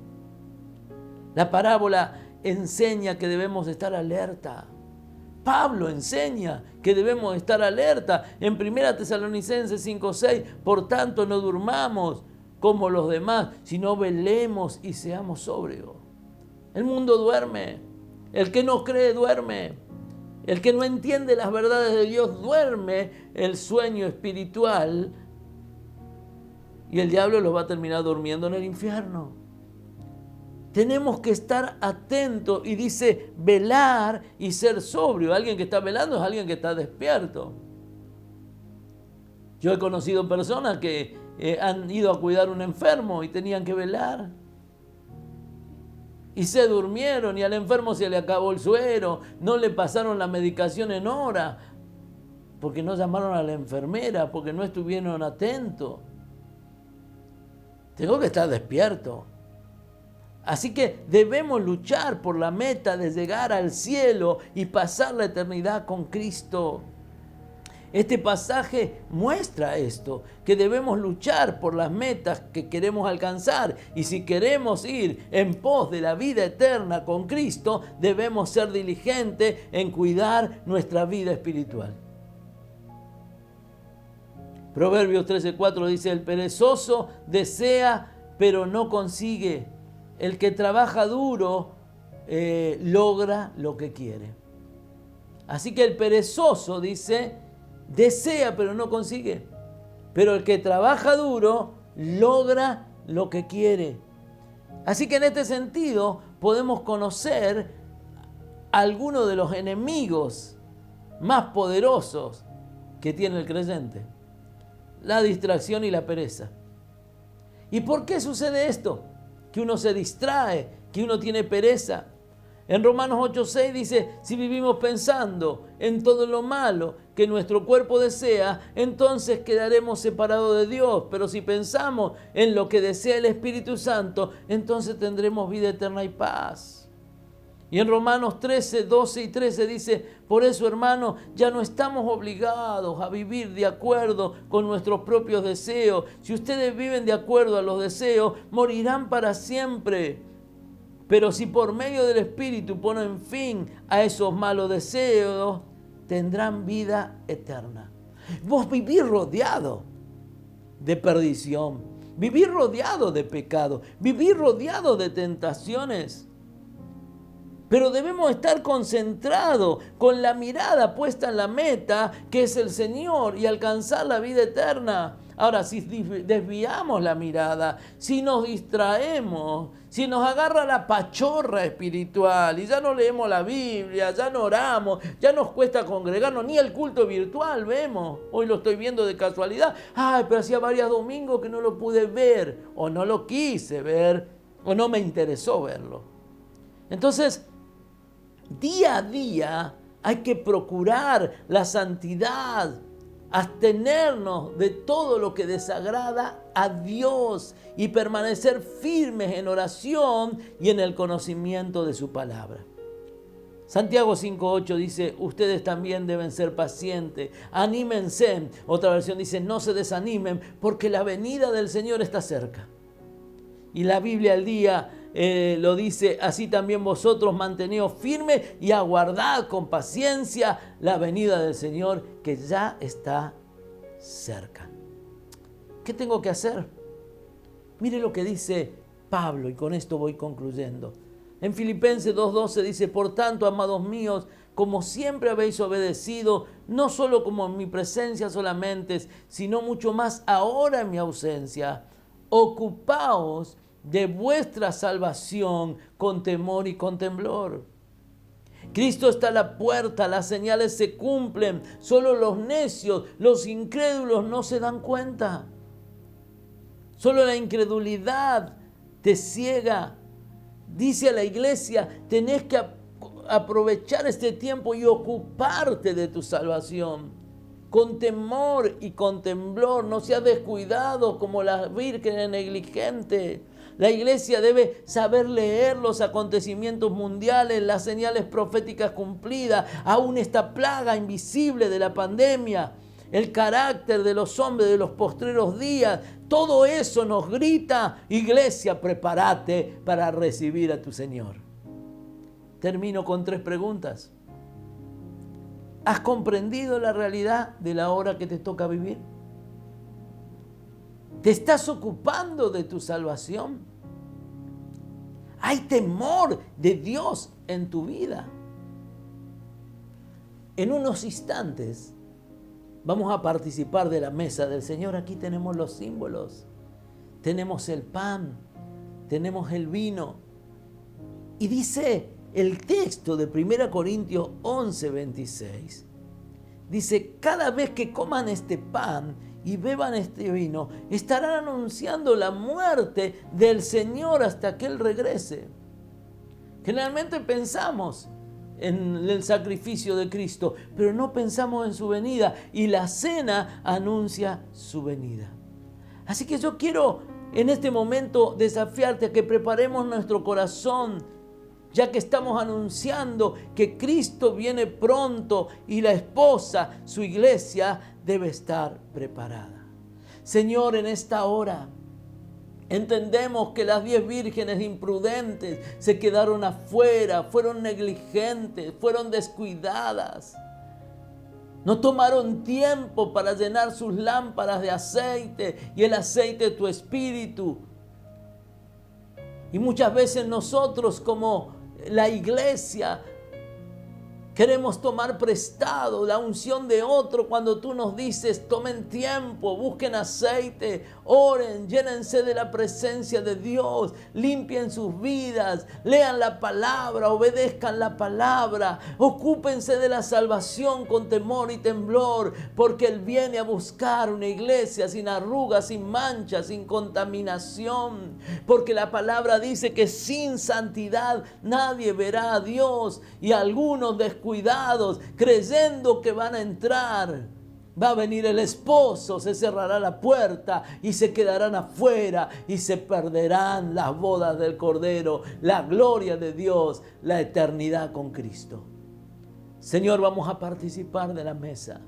Speaker 2: La parábola enseña que debemos estar alerta. Pablo enseña que debemos estar alerta en 1 Tesalonicenses 5:6. Por tanto, no durmamos como los demás, sino velemos y seamos sobrios. El mundo duerme. El que no cree duerme. El que no entiende las verdades de Dios duerme el sueño espiritual. Y el diablo los va a terminar durmiendo en el infierno. Tenemos que estar atentos, y dice velar y ser sobrio. Alguien que está velando es alguien que está despierto. Yo he conocido personas que han ido a cuidar a un enfermo y tenían que velar. Y se durmieron y al enfermo se le acabó el suero, no le pasaron la medicación en hora, porque no llamaron a la enfermera, porque no estuvieron atentos. Tengo que estar despierto. Así que debemos luchar por la meta de llegar al cielo y pasar la eternidad con Cristo. Este pasaje muestra esto, que debemos luchar por las metas que queremos alcanzar. Y si queremos ir en pos de la vida eterna con Cristo, debemos ser diligentes en cuidar nuestra vida espiritual. Proverbios 13:4 dice: el perezoso desea, pero no consigue. El que trabaja duro logra lo que quiere. Así que el perezoso, dice, desea pero no consigue. Pero el que trabaja duro logra lo que quiere. Así que en este sentido podemos conocer algunos de los enemigos más poderosos que tiene el creyente: la distracción y la pereza. ¿Y por qué sucede esto? Que uno se distrae, que uno tiene pereza. En Romanos 8:6 dice: si vivimos pensando en todo lo malo que nuestro cuerpo desea, entonces quedaremos separados de Dios. Pero si pensamos en lo que desea el Espíritu Santo, entonces tendremos vida eterna y paz. Y en Romanos 13:12 y 13 dice: por eso, hermanos, ya no estamos obligados a vivir de acuerdo con nuestros propios deseos. Si ustedes viven de acuerdo a los deseos, morirán para siempre. Pero si por medio del Espíritu ponen fin a esos malos deseos, tendrán vida eterna. Vos vivís rodeado de perdición, vivís rodeado de pecado, vivís rodeado de tentaciones. Pero debemos estar concentrados, con la mirada puesta en la meta, que es el Señor, y alcanzar la vida eterna. Ahora, si desviamos la mirada, si nos distraemos, si nos agarra la pachorra espiritual y ya no leemos la Biblia, ya no oramos, ya nos cuesta congregarnos, ni el culto virtual vemos. Hoy lo estoy viendo de casualidad. Ay, pero hacía varios domingos que no lo pude ver, o no lo quise ver, o no me interesó verlo. Entonces, día a día hay que procurar la santidad, abstenernos de todo lo que desagrada a Dios y permanecer firmes en oración y en el conocimiento de su palabra. Santiago 5:8 dice: ustedes también deben ser pacientes, anímense. Otra versión dice: no se desanimen, porque la venida del Señor está cerca. Y la Biblia al día lo dice: así también vosotros manteneos firmes y aguardad con paciencia la venida del Señor, que ya está cerca. ¿Qué tengo que hacer? Mire lo que dice Pablo, y con esto voy concluyendo. En Filipenses 2:12 dice: por tanto, amados míos, como siempre habéis obedecido, no solo como en mi presencia solamente, sino mucho más ahora en mi ausencia, ocupaos de vuestra salvación con temor y con temblor. Cristo está a la puerta, las señales se cumplen, solo los necios, los incrédulos no se dan cuenta. Solo la incredulidad te ciega. Dice a la iglesia: tenés que aprovechar este tiempo y ocuparte de tu salvación. Con temor y con temblor, no seas descuidado como la virgen negligente. La iglesia debe saber leer los acontecimientos mundiales, las señales proféticas cumplidas, aún esta plaga invisible de la pandemia, el carácter de los hombres de los postreros días. Todo eso nos grita: iglesia, prepárate para recibir a tu Señor. Termino con 3 preguntas. ¿Has comprendido la realidad de la hora que te toca vivir? ¿Te estás ocupando de tu salvación? ¿Hay temor de Dios en tu vida? En unos instantes vamos a participar de la mesa del Señor. Aquí tenemos los símbolos. Tenemos el pan, tenemos el vino. Y dice el texto de 1 Corintios 11:26, dice: cada vez que coman este pan y beban este vino, estarán anunciando la muerte del Señor hasta que Él regrese. Generalmente pensamos en el sacrificio de Cristo, pero no pensamos en su venida, y la cena anuncia su venida. Así que yo quiero en este momento desafiarte a que preparemos nuestro corazón, ya que estamos anunciando que Cristo viene pronto y la esposa, su iglesia, debe estar preparada. Señor, en esta hora entendemos que las 10 vírgenes imprudentes se quedaron afuera, fueron negligentes, fueron descuidadas. No tomaron tiempo para llenar sus lámparas de aceite y el aceite de tu Espíritu. Y muchas veces nosotros, como la iglesia, Queremos tomar prestado la unción de otro cuando tú nos dices, tomen tiempo, busquen aceite, oren, llénense de la presencia de Dios, limpien sus vidas, lean la palabra, obedezcan la palabra, ocúpense de la salvación con temor y temblor, porque Él viene a buscar una iglesia sin arrugas, sin manchas, sin contaminación, porque la palabra dice que sin santidad nadie verá a Dios, y algunos descuidados, creyendo que van a entrar. Va a venir el esposo, se cerrará la puerta y se quedarán afuera y se perderán las bodas del Cordero, la gloria de Dios, la eternidad con Cristo. Señor, vamos a participar de la mesa.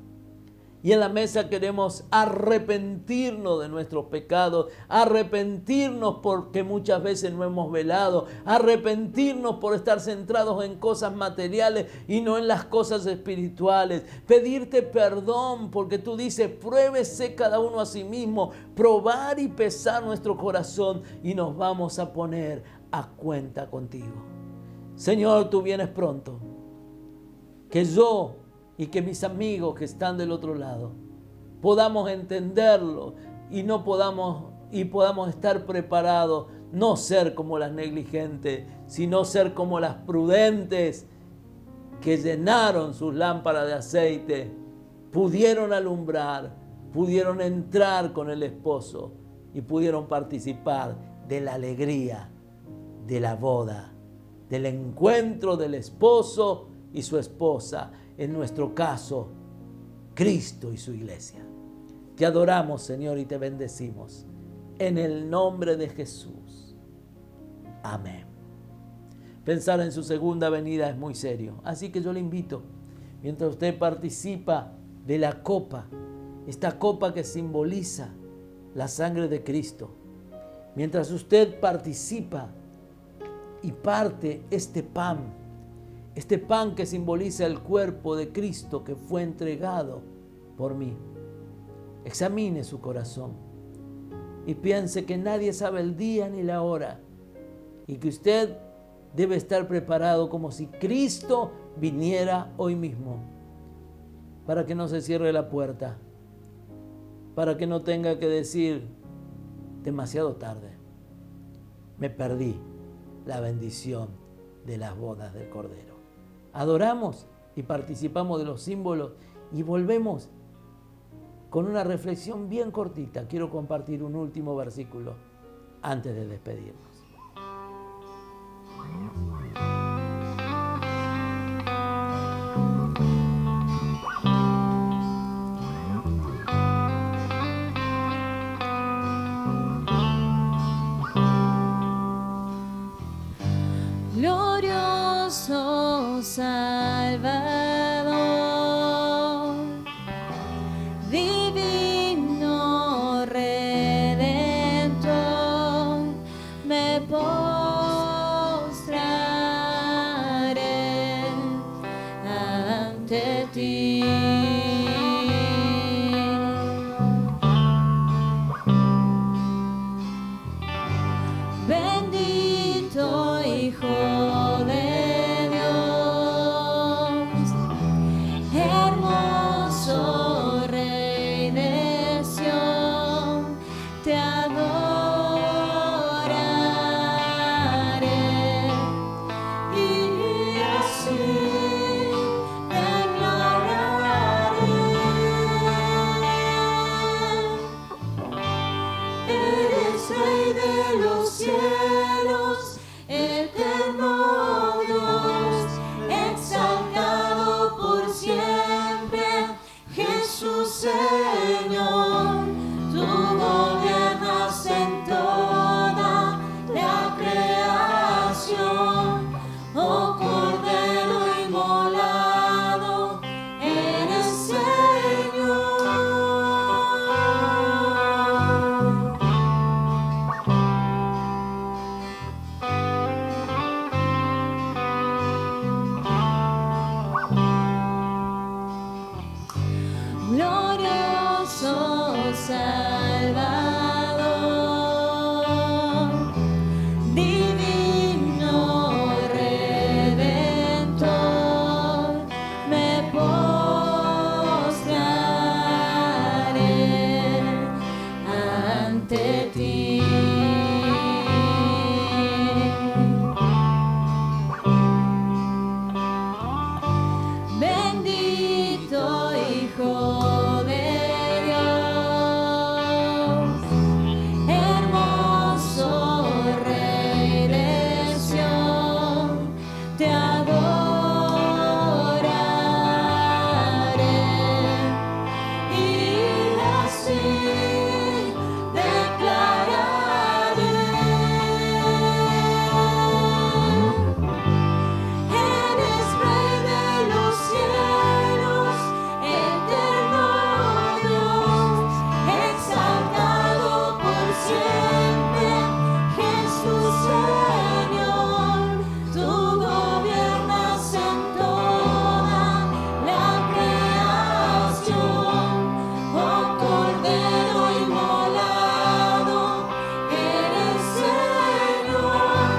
Speaker 2: Y en la mesa queremos arrepentirnos de nuestros pecados, arrepentirnos porque muchas veces no hemos velado, arrepentirnos por estar centrados en cosas materiales y no en las cosas espirituales. Pedirte perdón porque tú dices, pruébese cada uno a sí mismo, probar y pesar nuestro corazón y nos vamos a poner a cuenta contigo. Señor, tú vienes pronto. Que yo y que mis amigos que están del otro lado podamos entenderlo y podamos estar preparados, no ser como las negligentes, sino ser como las prudentes que llenaron sus lámparas de aceite, pudieron alumbrar, pudieron entrar con el esposo y pudieron participar de la alegría de la boda, del encuentro del esposo y su esposa. En nuestro caso, Cristo y su iglesia. Te adoramos, Señor, y te bendecimos. En el nombre de Jesús. Amén. Pensar en su segunda venida es muy serio. Así que yo le invito, mientras usted participa de la copa, esta copa que simboliza la sangre de Cristo, mientras usted participa y parte este pan que simboliza el cuerpo de Cristo que fue entregado por mí. Examine su corazón y piense que nadie sabe el día ni la hora y que usted debe estar preparado como si Cristo viniera hoy mismo, para que no se cierre la puerta, para que no tenga que decir demasiado tarde, me perdí la bendición de las bodas del Cordero. Adoramos y participamos de los símbolos y volvemos con una reflexión bien cortita. Quiero compartir un último versículo antes de despedirnos.
Speaker 3: Glorioso Salvador, divino Redentor, me postraré ante ti. Bendito Hijo de Dios, hermoso Rey de Sión, te adoraré y así declararé: eres Rey de los cielos, eterno Dios, exaltado por siempre, Jesús Señor. Tú gobiernas en toda la creación, oh Cordero inmolado, eres Señor. ante ti. Bendito Hijo de Dios, hermoso Rey de Sión, te adoraré y así declararé: eres Rey de los cielos, eterno Dios, exaltado por siempre, Jesús Señor. Tú gobiernas en toda la creación, oh Cordero inmolado, eres Señor.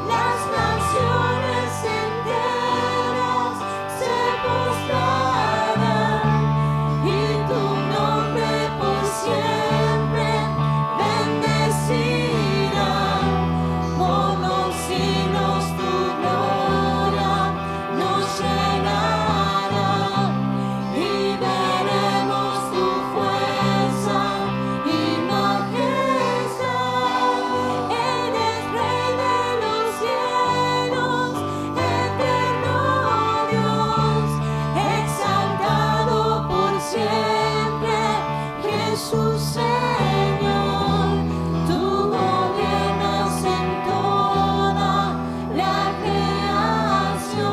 Speaker 3: Las naciones enteras se postrarán y tu nombre por siempre bendecirán. Por los siglos tu gloria nos llenará y veremos tu fuerza y majestad. Eres Rey de los cielos, eterno Dios, exaltado por siempre, Jesús Señor. Tú gobiernas en toda la creación,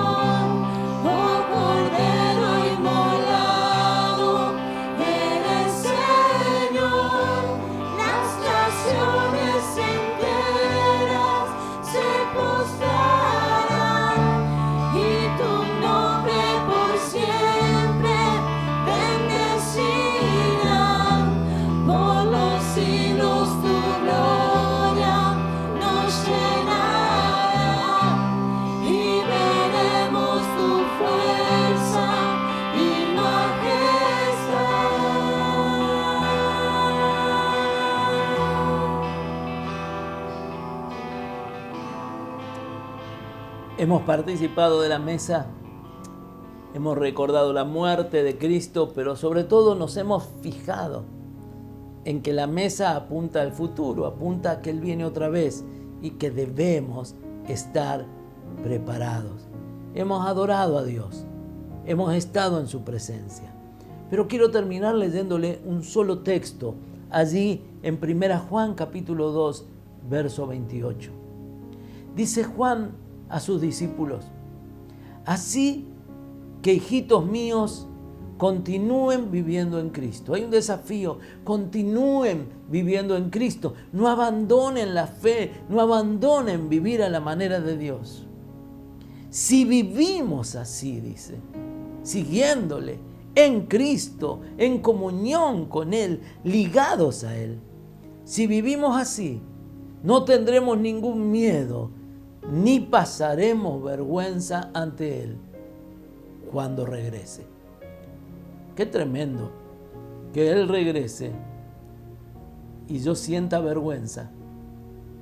Speaker 3: oh Cordero inmolado, eres Señor. Las naciones enteras se postrarán y tu nombre por siempre bendecirán. Por los siglos tu gloria nos llenará y veremos tu fuerza y majestad.
Speaker 2: Hemos participado de la mesa, hemos recordado la muerte de Cristo, pero sobre todo nos hemos fijado en que la mesa apunta al futuro, apunta a que Él viene otra vez y que debemos estar preparados. Hemos adorado a Dios, hemos estado en su presencia, pero quiero terminar leyéndole un solo texto allí en 1 Juan capítulo 2, verso 28. Dice Juan a sus discípulos: así que, hijitos míos, continúen viviendo en Cristo. Hay un desafío: continúen viviendo en Cristo. No abandonen la fe, no abandonen vivir a la manera de Dios. Si vivimos así, dice, siguiéndole en Cristo, en comunión con Él, ligados a Él, si vivimos así, no tendremos ningún miedo, ni pasaremos vergüenza ante Él cuando regrese. Qué tremendo que Él regrese y yo sienta vergüenza,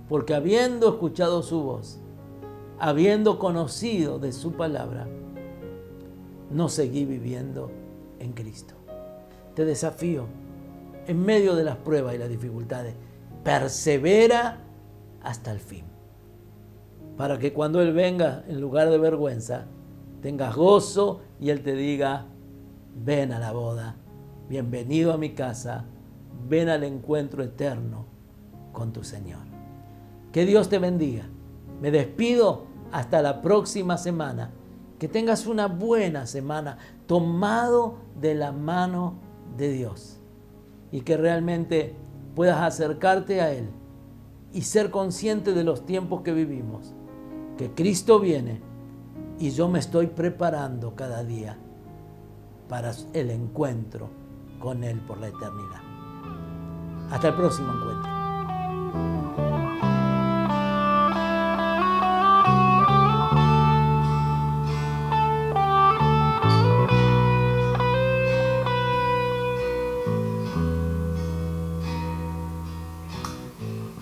Speaker 2: porque habiendo escuchado su voz, habiendo conocido de su palabra, no seguí viviendo en Cristo. Te desafío, en medio de las pruebas y las dificultades, persevera hasta el fin, para que cuando Él venga, en lugar de vergüenza, tengas gozo y Él te diga: ven a la boda, bienvenido a mi casa, ven al encuentro eterno con tu Señor. Que Dios te bendiga. Me despido hasta la próxima semana. Que tengas una buena semana tomado de la mano de Dios y que realmente puedas acercarte a Él y ser consciente de los tiempos que vivimos, que Cristo viene y yo me estoy preparando cada día para el encuentro con Él por la eternidad. Hasta el próximo encuentro.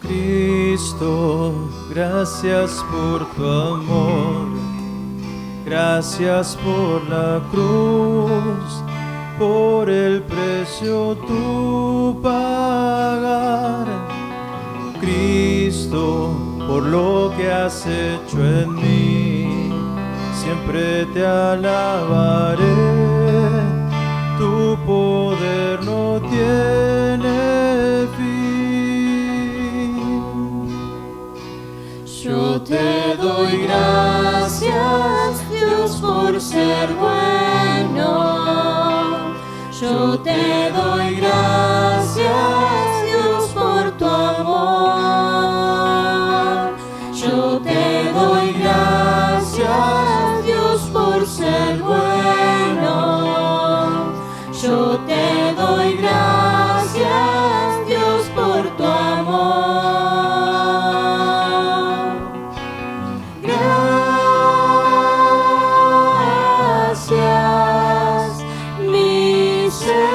Speaker 4: Cristo, gracias por tu amor, gracias por la cruz, por el precio tu pagar. Cristo, por lo que has hecho en mí, siempre te alabaré, tu poder no tiene fin.
Speaker 3: Yo te doy gracias, Dios, por ser bueno. Yo te doy gracias, Dios, por tu amor. Yo te doy gracias, Dios, por ser bueno. Yo te doy gracias, Dios, por tu amor. Gracias, mi Señor.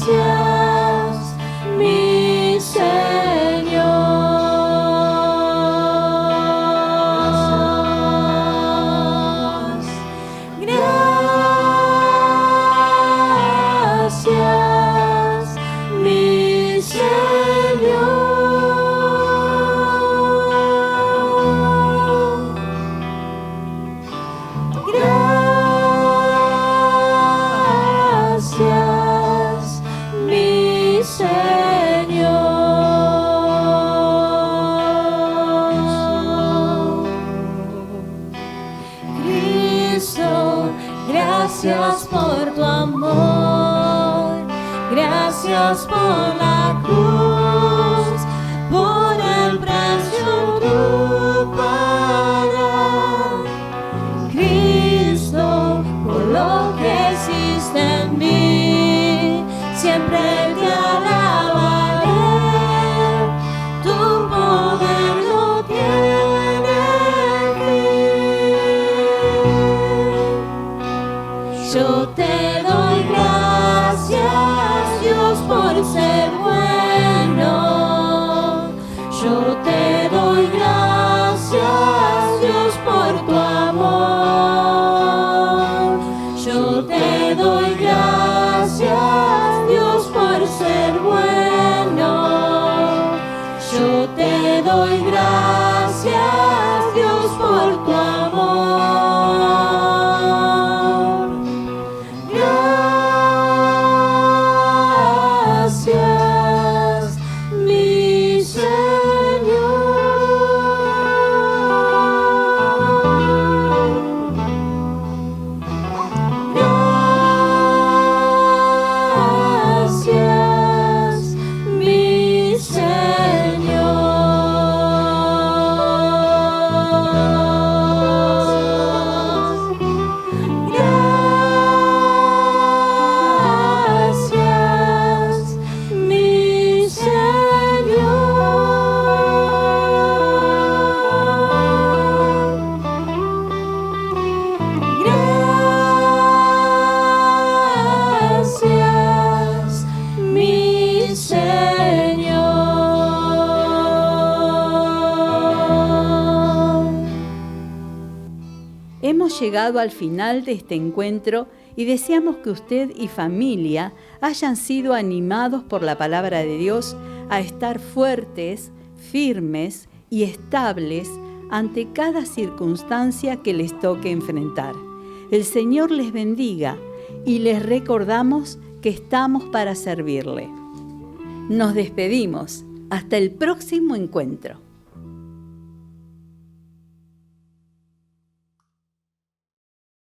Speaker 3: Gracias, mi Señor. Gracias, mi Señor. Gracias, mi Señor. Cristo, gracias por tu amor, gracias por la cruz, por el precio tu pagar. Cristo, por lo que hiciste en mí, siempre te alabaré, tu poder no tiene fin. Yo te doy gracias, Dios, por ser bueno. Yo te doy gracias, Dios, por tu amor. Yo te doy gracias, Dios, por ser bueno. Yo te doy gracias, Dios, por tu amor. Gracias, mi Señor. Gracias, mi Señor. Gracias, mi Señor. Gracias, mi Señor.
Speaker 1: Hemos llegado al final de este encuentro y deseamos que usted y familia hayan sido animados por la palabra de Dios a estar fuertes, firmes y estables ante cada circunstancia que les toque enfrentar. El Señor les bendiga y les recordamos que estamos para servirle. Nos despedimos. Hasta el próximo encuentro.